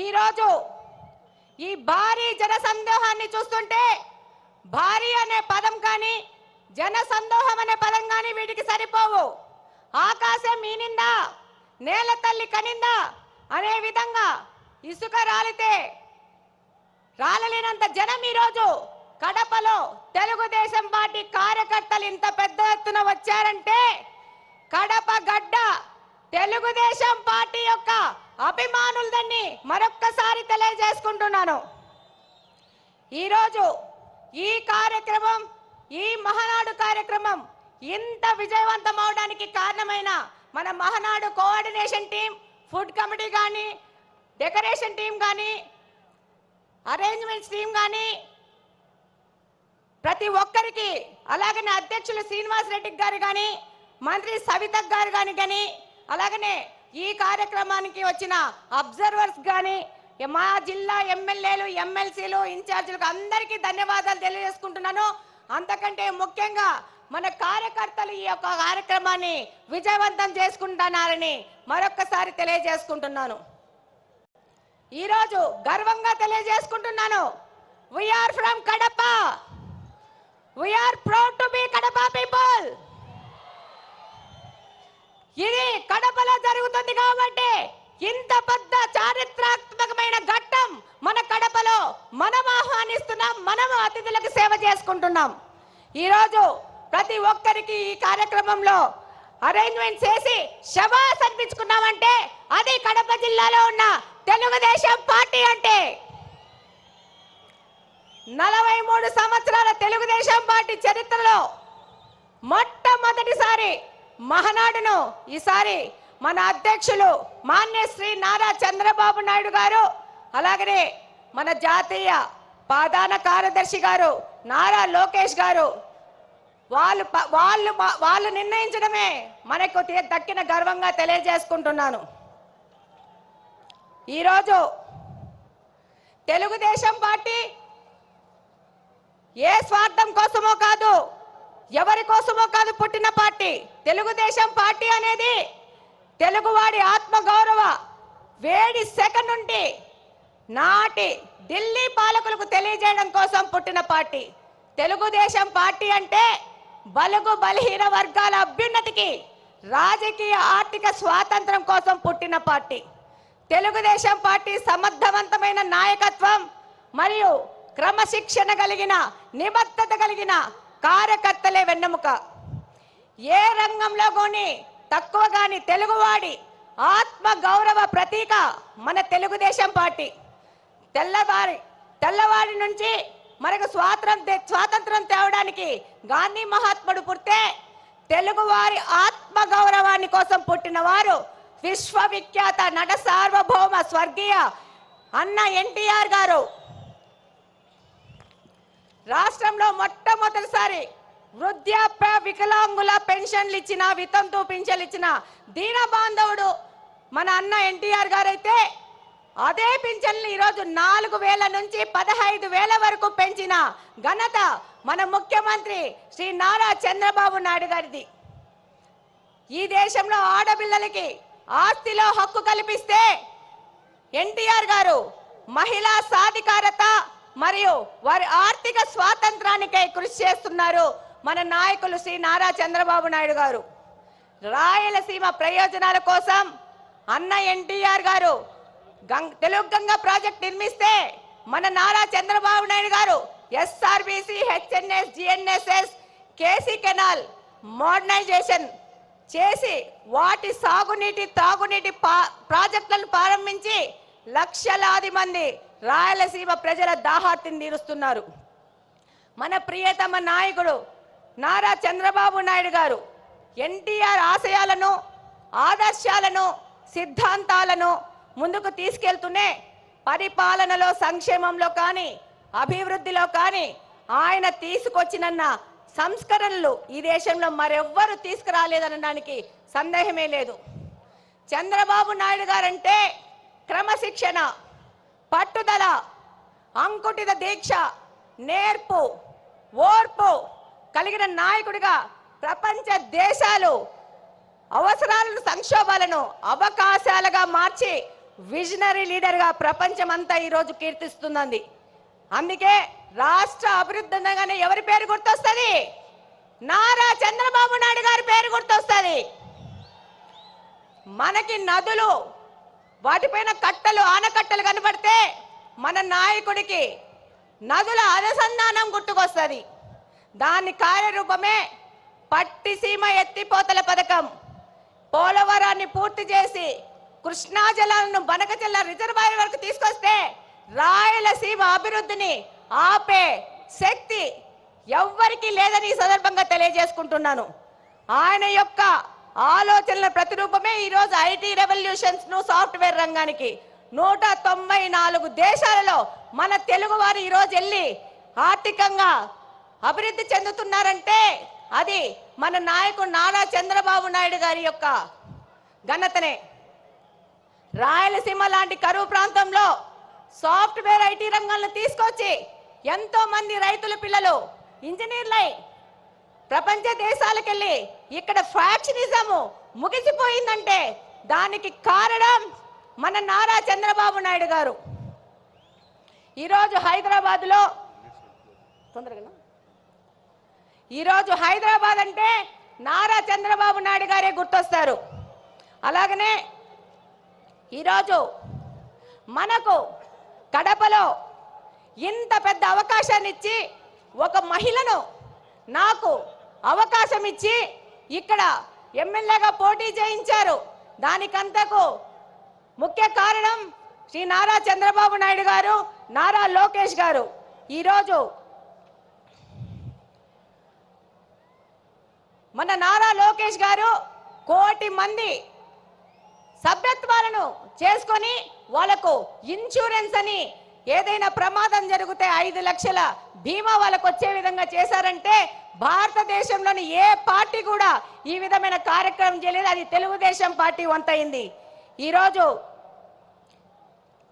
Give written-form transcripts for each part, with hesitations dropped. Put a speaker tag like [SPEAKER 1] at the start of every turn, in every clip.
[SPEAKER 1] ఈరోజు ఈ భారీ జనసందోహాన్ని చూస్తుంటే భారీ అనే పదం కానీ జనసందోహం అనే పదం కానీ వీటికి సరిపోవు. ఆకాశం మీనిందా, నేల తల్లి కనిందా అనే విధంగా ఇసుక రాలితే రాలలేనంత జనం ఈరోజు కడపలో తెలుగుదేశం పార్టీ కార్యకర్తలు ఇంత పెద్ద ఎత్తున వచ్చారంటే కడప గడ్డ తెలుగుదేశం పార్టీ యొక్క అభిమానులదని మరొక్కసారి తెలియజేసుకుంటున్నాను. ఈరోజు ఈ కార్యక్రమం, ఈ మహానాడు కార్యక్రమం ఇంత విజయవంతం అవడానికి కారణమైన మన Mahanadu coordination team, food committee కానీ, డెకరేషన్ టీం కానీ, అరేంజ్మెంట్స్ టీం కానీ, ప్రతి ఒక్కరికి, అలాగనే అధ్యక్షులు శ్రీనివాస్ రెడ్డి గారు కానీ, మంత్రి సవిత గారు కానీ, అలాగనే ఈ కార్యక్రమానికి వచ్చిన అబ్జర్వర్స్ కానీ, మా జిల్లా ఎమ్మెల్యేలు, ఎమ్మెల్సీలు, ఇన్ఛార్జీలకు అందరికీ ధన్యవాదాలు తెలియజేసుకుంటున్నాను. అంతకంటే ముఖ్యంగా మన కార్యకర్తలు ఈ యొక్క కార్యక్రమాన్ని విజయవంతం చేసుకుంటున్నారని మరొక్కసారి తెలియజేసుకుంటున్నాను. ఈరోజు గర్వంగా తెలియజేసుకుంటున్నాను, we are from Kadapa, we are proud to be Kadapa people. ఇది కడపలో జరుగుతుంది కాబట్టి ఇంత పెద్ద చారిత్రాత్మకమైన ఘట్టం మన కడపలో మనం ఆహ్వానిస్తున్నాం, మనం అతిథులకు సేవ చేసుకుంటున్నాం. ఈరోజు ప్రతి ఒక్కరికి ఈ కార్యక్రమంలో అరేంజ్మెంట్ చేసి శబాస్ అనిపించుకున్నామంటే అది కడప జిల్లాలో ఉన్న తెలుగుదేశం పార్టీ అంటే. 43 సంవత్సరాల తెలుగుదేశం పార్టీ చరిత్రలో మొట్టమొదటిసారి మహానాడును ఈసారి మన అధ్యక్షులు మాన్యశ్రీ నారా చంద్రబాబు నాయుడు గారు, అలాగనే మన జాతీయ ప్రధాన కార్యదర్శి గారు నారా లోకేష్ గారు వాళ్ళు నిర్ణయించడమే మనకు దక్కిన గర్వంగా తెలియజేసుకుంటున్నాను. ఈరోజు తెలుగుదేశం పార్టీ ఏ స్వార్థం కోసమో కాదు, ఎవరి కోసమో కాదు పుట్టిన పార్టీ. తెలుగుదేశం పార్టీ అనేది తెలుగువాడి ఆత్మగౌరవ వేడి సెకన్ నుండి నాటి ఢిల్లీ పాలకులకు తెలియజేయడం కోసం పుట్టిన పార్టీ. తెలుగుదేశం పార్టీ అంటే బలుగు బలహీన వర్గాల అభ్యున్నతికి, రాజకీయ ఆర్థిక స్వాతంత్రం కోసం పుట్టిన పార్టీ. తెలుగుదేశం పార్టీ సమర్థవంతమైన నాయకత్వం మరియు క్రమశిక్షణ కలిగిన, నిబద్ధత కలిగిన కార్యకర్తలే వెన్నెముక. ఏ రంగంలో కానీ తక్కువ గాని తెలుగువాడి ఆత్మ గౌరవ ప్రతీక మన తెలుగుదేశం పార్టీ. తెల్లవాడి నుంచి మనకు స్వాతంత్రం తేవడానికి గాంధీ మహాత్ముడు పుడితే తెలుగువారి ఆత్మ గౌరవాన్ని కోసం పుట్టిన వారు విశ్వవిఖ్యాత నట సార్వభౌమ స్వర్గీయ అన్న ఎన్టీఆర్ గారు. రాష్ట్రంలో మొట్టమొదటిసారి వృద్ధాప్య వికలాంగుల పెన్షన్లు ఇచ్చిన, వితంతు పింఛన్లు ఇచ్చిన దీన బాంధవుడు మన అన్న ఎన్టీఆర్ గారు అయితే అదే పింఛన్లు ఈరోజు 4,000 నుంచి 15,000 వరకు పెంచిన ఘనత మన ముఖ్యమంత్రి శ్రీ నారా చంద్రబాబు నాయుడు గారిది. ఈ దేశంలో ఆడపిల్లలకి ఆస్తిలో హక్కు కల్పిస్తే ఎన్టీఆర్ గారు మహిళా సాధికారత మరియు వారి ఆర్థిక స్వాతంత్రానికై కృషి చేస్తున్నారు మన నాయకులు శ్రీ నారా చంద్రబాబు నాయుడు గారు. రాయలసీమ ప్రయోజనాల కోసం అన్న ఎన్టీఆర్ గారు తెలుగు గంగ ప్రాజెక్ట్ నిర్మిస్తే మన Nara Chandrababu Naidu garu SRBC, HNS, GNSS, KC canal modernisation చేసి వాటి సాగునీటి, తాగునీటి ప్రాజెక్టులను ప్రారంభించి లక్షలాది మంది రాయలసీమ ప్రజల దాహార్తిని తీరుస్తున్నారు. మన ప్రియతమ నాయకుడు నారా చంద్రబాబు నాయుడు గారు ఎన్టీఆర్ ఆశయాలను, ఆదర్శాలను, సిద్ధాంతాలను ముందుకు తీసుకెళ్తూనే పరిపాలనలో, సంక్షేమంలో కానీ, అభివృద్ధిలో కానీ ఆయన తీసుకొచ్చిన సంస్కరణలు ఈ దేశంలో మరెవ్వరూ తీసుకురాలేదనడానికి సందేహమే లేదు. చంద్రబాబు నాయుడు గారంటే క్రమశిక్షణ, పట్టుదల, అంకుటిత దీక్ష, నేర్పు, ఓర్పు కలిగిన నాయకుడిగా ప్రపంచ దేశాలు అవసరాలను, సంక్షోభాలను అవకాశాలుగా మార్చి విజనరీ లీడర్గా ప్రపంచమంతా ఈరోజు కీర్తిస్తుంది. అందుకే రాష్ట్ర అభివృద్ధి అనగానే ఎవరి పేరు గుర్తొస్తుంది? నారా చంద్రబాబు నాయుడు గారి పేరు గుర్తొస్తుంది. మనకి నదులు, వాటిపైన కట్టలు, ఆనకట్టలు కనబడితే మన నాయకుడికి నదుల అనుసంధానం గుర్తుకొస్తుంది. దాని కార్యరూపమే పట్టిసీమ ఎత్తిపోతల పథకం. పోలవరాన్ని పూర్తి చేసి కృష్ణా జలాలను బనకచెల్ల రిజర్వాయర్ వరకు తీసుకొస్తే రాయలసీమ అభివృద్ధిని ఆపే శక్తి ఎవ్వరికీ లేదని ఈ సందర్భంగా తెలియజేసుకుంటున్నాను. ఆయన యొక్క ఆలోచనల ప్రతిరూపమే ఈరోజు ఐటీ రెవల్యూషన్స్ ను సాఫ్ట్వేర్ రంగానికి 194 దేశాలలో మన తెలుగు వారు ఈరోజు వెళ్ళి ఆర్థికంగా అభివృద్ధి చెందుతున్నారంటే అది మన నాయకుడు నారా చంద్రబాబు నాయుడు గారి యొక్క ఘనతనే. రాయలసీమ లాంటి కరువు ప్రాంతంలో సాఫ్ట్వేర్ ఐటీ రంగాలను తీసుకొచ్చి ఎంతో మంది రైతుల పిల్లలు ఇంజనీర్లై ప్రపంచ దేశాలకు వెళ్ళి ఇక్కడ ఫ్యాక్షనిజము ముగిసిపోయిందంటే దానికి కారణం మన నారా చంద్రబాబు నాయుడు గారు. ఈరోజు హైదరాబాద్ అంటే నారా చంద్రబాబు నాయుడు గారే గుర్తొస్తారు. అలాగనే ఈరోజు మనకు కడపలో ఇంత పెద్ద అవకాశాన్ని ఇచ్చి ఒక మహిళను నాకు అవకాశం ఇచ్చి ఇక్కడ ఎమ్మెల్యేగా పోటీ చేయించారు. దానికంతకు ముఖ్య కారణం శ్రీ నారా చంద్రబాబు నాయుడు గారు, నారా లోకేష్ గారు. ఈరోజు మన నారా లోకేష్ గారు 1 కోటి మంది సభ్యత్వాలను చేసుకొని వాళ్ళకు ఇన్సూరెన్స్ అని ఏదైనా ప్రమాదం జరిగితే 5 లక్షల బీమా వాళ్ళకు వచ్చే విధంగా చేశారంటే భారతదేశంలోని ఏ పార్టీ కూడా ఈ విధమైన కార్యక్రమం చేయలేదు. అది తెలుగుదేశం పార్టీ వంతైంది. ఈరోజు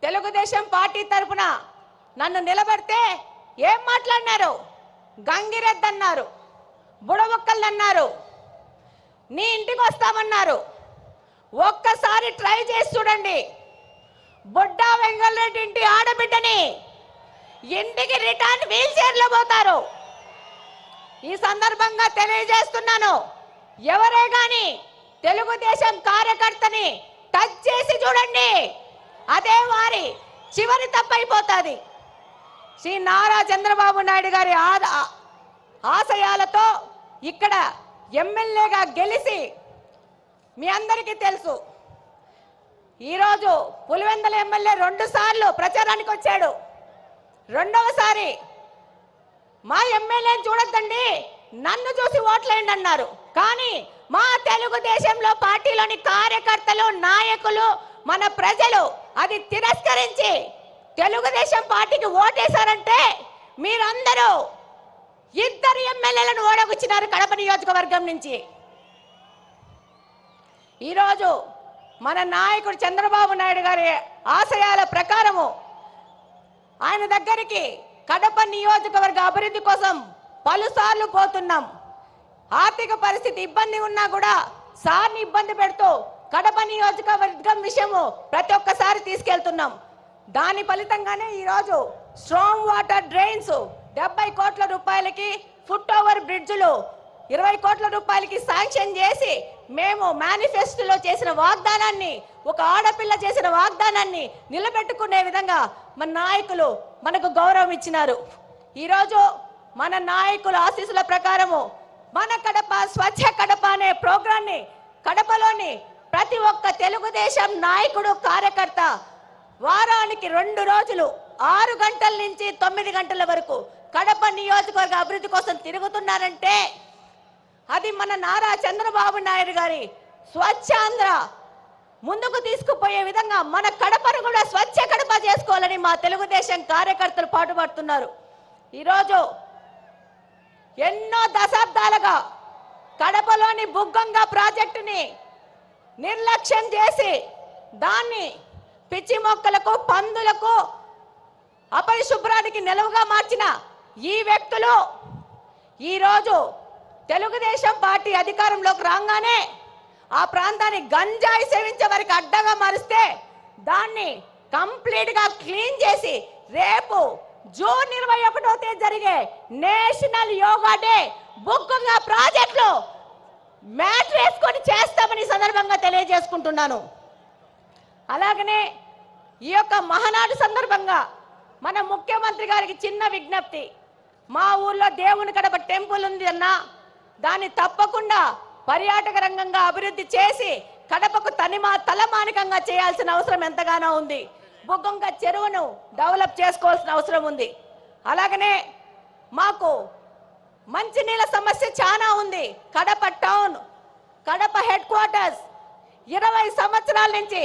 [SPEAKER 1] తెలుగుదేశం పార్టీ తరఫున నన్ను నిలబడితే ఏం మాట్లాడినారు? గంగిరెద్దు అన్నారు, బుడబొక్కలు అన్నారు, నీ ఇంటికి వస్తామన్నారు. ఒక్కసారి ట్రై చేసి చూడండి. బుడ్డా వెంగళరెడ్డి ఇంటి ఆడబిడ్డని ఇంటికి రిటర్న్ వీల్ చైర్ లో పోతారు. ఈ సందర్భంగా తెలియజేస్తున్నాను, ఎవరే గాని తెలుగుదేశం కార్యకర్తని టచ్ చేసి చూడండి, అదే వారి చివరి తప్పైపోతుంది. శ్రీ నారా చంద్రబాబు నాయుడు గారి ఆశయాలతో ఇక్కడ ఎమ్మెల్యేగా గెలిచి మీ అందరికీ తెలుసు. ఈరోజు పులివెందుల ఎమ్మెల్యే 2 సార్లు ప్రచారానికి వచ్చాడు. రెండవసారి మా ఎమ్మెల్యేని చూడొద్దండి, నన్ను చూసి ఓట్లేయండి అన్నారు. కానీ మా తెలుగుదేశంలో పార్టీలోని కార్యకర్తలు, నాయకులు, మన ప్రజలు అది తిరస్కరించి తెలుగుదేశం పార్టీకి ఓటేశారంటే మీరందరూ 2 ఎమ్మెల్యేలను ఓడగొచ్చినారు కడప నియోజకవర్గం నుంచి. ఈరోజు మన నాయకుడు చంద్రబాబు నాయుడు గారి ఆశయాల ప్రకారము ఆయన దగ్గరికి కడప నియోజకవర్గ అభివృద్ధి కోసం పలుసార్లు పోతున్నాం. ఆర్థిక పరిస్థితి ఇబ్బంది ఉన్నా కూడా సార్ని ఇబ్బంది పెడుతూ కడప నియోజకవర్గం విషయము ప్రతి ఒక్కసారి తీసుకెళ్తున్నాం. దాని ఫలితంగానే ఈరోజు స్ట్రాంగ్ వాటర్ డ్రైన్స్ 70 కోట్ల రూపాయలకి, ఫుట్ ఓవర్ బ్రిడ్జ్లు 20 కోట్ల రూపాయలకి శాంక్షన్ చేసి మేము మేనిఫెస్టోలో చేసిన వాగ్దానాన్ని, ఒక ఆడపిల్ల చేసిన వాగ్దానాన్ని నిలబెట్టుకునే విధంగా మన నాయకులు మనకు గౌరవం ఇచ్చినారు. ఈరోజు మన నాయకుల ఆశీస్సుల ప్రకారము మన కడప స్వచ్ఛ కడప అనే ప్రోగ్రాన్ని కడపలోని ప్రతి ఒక్క తెలుగుదేశం నాయకుడు, కార్యకర్త వారానికి 2 రోజులు 6 గంటల నుంచి 9 గంటల వరకు కడప నియోజకవర్గ అభివృద్ధి కోసం తిరుగుతున్నారంటే అది మన నారా చంద్రబాబు నాయుడు గారి స్వచ్ఛాంధ్ర ముందుకు తీసుకుపోయే విధంగా మన కడపను కూడా స్వచ్ఛ కడప చేసుకోవాలని మా తెలుగుదేశం కార్యకర్తలు పాటుపడుతున్నారు. ఈరోజు ఎన్నో దశాబ్దాలుగా కడపలోని బుగ్గంగా ప్రాజెక్టుని నిర్లక్ష్యం చేసి దాన్ని పిచ్చి మొక్కలకు, పందులకు, అపరిశుభ్రానికి నిలవుగా మార్చిన ఈ వ్యక్తులు ఈరోజు తెలుగుదేశం పార్టీ అధికారంలోకి రాగానే ఆ ప్రాంతాన్ని గంజాయి సేవించే వారికి అడ్డగా మారిస్తే దాన్ని కంప్లీట్ గా క్లీన్ చేసి రేపు జూన్ 21వ తేదీ జరిగే నేషనల్ యోగా డే బుక్గా ప్రాజెక్టులో మ్యాట్ వేసుకొని చేస్తామని సందర్భంగా తెలియజేసుకుంటున్నాను. అలాగనే ఈ యొక్క మహానాడు సందర్భంగా మన ముఖ్యమంత్రి గారికి చిన్న విజ్ఞప్తి. మా ఊర్లో దేవుని కడప టెంపుల్ ఉంది అన్నా, దాన్ని తప్పకుండా పర్యాటక రంగంగా అభివృద్ధి చేసి కడపకు తలమానికంగా చేయాల్సిన అవసరం ఎంతగానో ఉంది. బొగ్గొంక చెరువును డెవలప్ చేసుకోవాల్సిన అవసరం ఉంది. అలాగనే మాకు మంచినీళ్ళ సమస్య చాలా ఉంది. Kadapa town, Kadapa head quarters 20 సంవత్సరాల నుంచి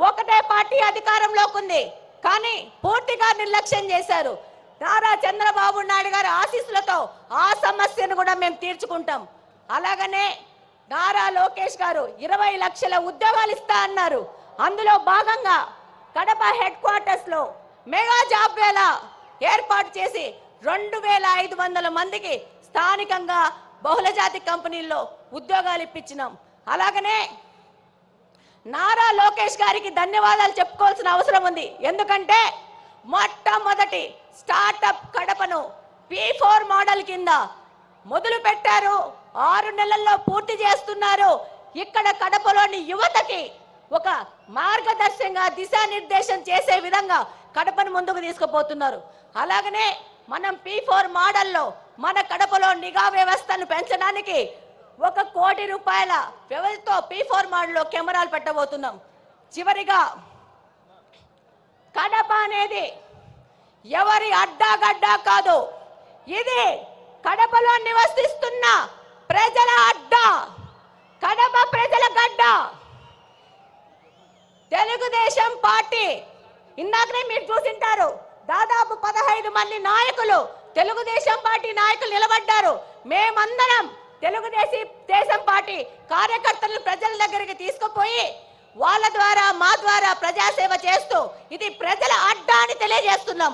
[SPEAKER 1] ఒకటే పార్టీ అధికారంలోకి ఉంది, కానీ పూర్తిగా నిర్లక్ష్యం చేశారు. నారా చంద్రబాబు నాయుడు గారి ఆశీస్సులతో ఆ సమస్యను కూడా మేము తీర్చుకుంటాం. అలాగనే నారా లోకేష్ గారు 20 లక్షల ఉద్యోగాలు ఇస్తా అన్నారు. అందులో భాగంగా కడప హెడ్ క్వార్టర్స్ లో మెగా జాబ్ వేళ ఏర్పాటు చేసి 2500 మందికి స్థానికంగా బహుళజాతి కంపెనీల్లో ఉద్యోగాలు ఇప్పించినాం. అలాగనే నారా లోకేష్ గారికి ధన్యవాదాలు చెప్పుకోవాల్సిన అవసరం ఉంది. ఎందుకంటే మొట్టమొదటి స్టార్టప్ కడపను P4 మోడల్ కింద మొదలు పెట్టారు. 6 నెలల్లో పూర్తి చేస్తున్నారు. ఇక్కడ కడపలోని యువతకి ఒక మార్గదర్శకంగా దిశానిర్దేశం చేసే విధంగా కడపను ముందుకు తీసుకుపోతున్నారు. అలాగనే మనం P4 మోడల్లో మన కడపలో నిఘా వ్యవస్థను పెంచడానికి 1 కోటి రూపాయల వ్యవధితో P4 మోడల్లో కెమెరాలు పెట్టబోతున్నాం. చివరిగా కడప అనేది ఎవరి అడ్డాగడ్డా కాదు, ఇది కడపలో నివసిస్తున్న ప్రజల అడ్డా, కడప ప్రజల గడ్డ. తెలుగుదేశం పార్టీ ఇందాకనే మీరు చూసింటారు, దాదాపు 15 మంది నాయకులు తెలుగుదేశం పార్టీ నాయకులు నిలబడ్డారు. మేమందరం తెలుగుదేశం పార్టీ కార్యకర్తలను ప్రజల దగ్గరికి తీసుకుపోయి వాళ్ళ ద్వారా మా ద్వారా ప్రజాసేవ చేస్తూ ఇది ప్రజల అడ్డా అని తెలియజేస్తున్నాం.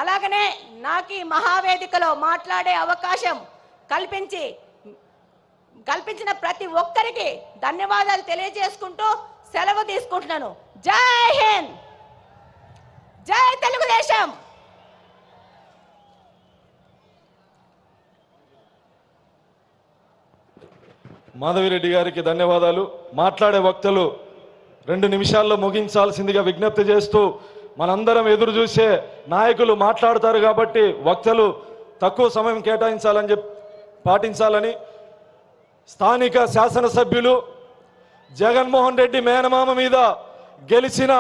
[SPEAKER 1] అలాగనే నాకు ఈ మహావేదికలో మాట్లాడే అవకాశం కల్పించిన ప్రతి ఒక్కరికి ధన్యవాదాలు తెలియజేసుకుంటూ సెలవు తీసుకుంటున్నాను. జై హింద్, జై తెలుగుదేశం.
[SPEAKER 2] మాధవిరెడ్డి గారికి ధన్యవాదాలు. మాట్లాడే వక్తలు 2 నిమిషాల్లో ముగించాల్సిందిగా విజ్ఞప్తి చేస్తూ, మనందరం ఎదురు చూసే నాయకులు మాట్లాడతారు కాబట్టి వక్తలు తక్కువ సమయం కేటాయించాలని పాటించాలని స్థానిక శాసనసభ్యులు జగన్మోహన్ రెడ్డి మేనమామ మీద గెలిచిన